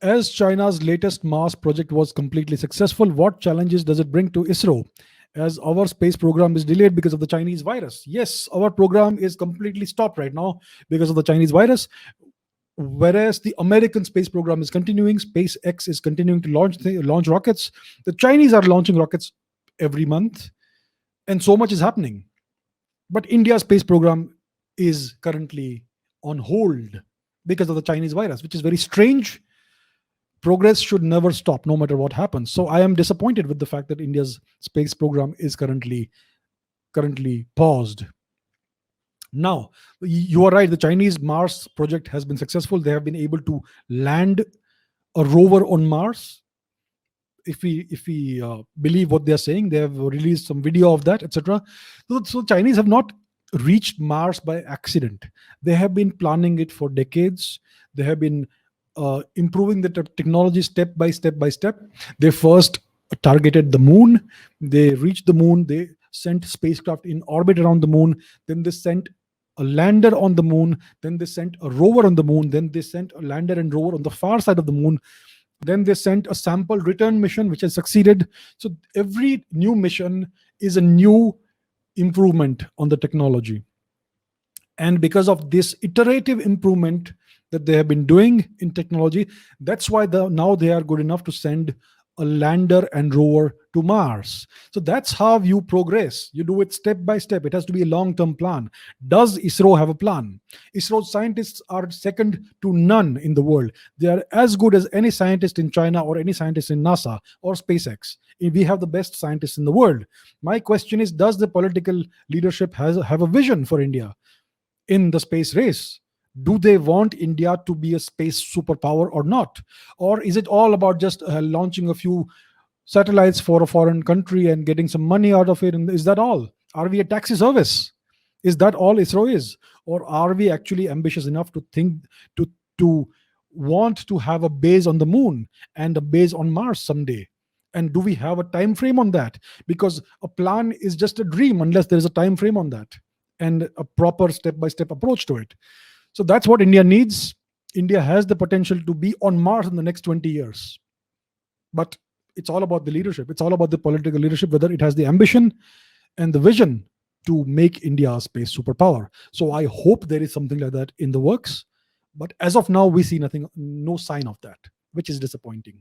As China's latest Mars project was completely successful, what challenges does it bring to ISRO? As our space program is delayed because of the Chinese virus. Yes, our program is completely stopped right now because of the Chinese virus. Whereas the American space program is continuing, SpaceX is continuing to launch rockets. The Chinese are launching rockets every month, and so much is happening. But India's space program is currently on hold because of the Chinese virus, which is very strange. Progress should never stop, no matter what happens. So I am disappointed with the fact that India's space program is currently paused. Now, you are right. The Chinese Mars project has been successful. They have been able to land a rover on Mars. If we believe what they are saying, they have released some video of that, etc. So Chinese have not reached Mars by accident. They have been planning it for decades. They have been improving the technology step by step by step. They first targeted the moon. They reached the moon. They sent spacecraft in orbit around the moon. Then they sent a lander on the moon. Then they sent a rover on the moon. Then they sent a lander and rover on the far side of the moon. Then they sent a sample return mission, which has succeeded. So every new mission is a new improvement on the technology. And because of this iterative improvement that they have been doing in technology, that's why now they are good enough to send a lander and rover to Mars. So that's how you progress. You do it step by step. It has to be a long-term plan. Does ISRO have a plan? ISRO scientists are second to none in the world. They are as good as any scientist in China or any scientist in NASA or SpaceX. We have the best scientists in the world. My question is, does the political leadership have a vision for India in the space race? Do they want India to be a space superpower or not? Or is it all about just launching a few satellites for a foreign country and getting some money out of it? And is that all? Are we a taxi service? Is that all ISRO is? Or are we actually ambitious enough to think to want to have a base on the moon and a base on Mars someday? And do we have a time frame on that? Because a plan is just a dream unless there is a time frame on that and a proper step-by-step approach to it. So that's what India needs. India has the potential to be on Mars in the next 20 years. But it's all about the leadership. It's all about the political leadership, whether it has the ambition and the vision to make India a space superpower. So I hope there is something like that in the works. But as of now, we see nothing, no sign of that, which is disappointing.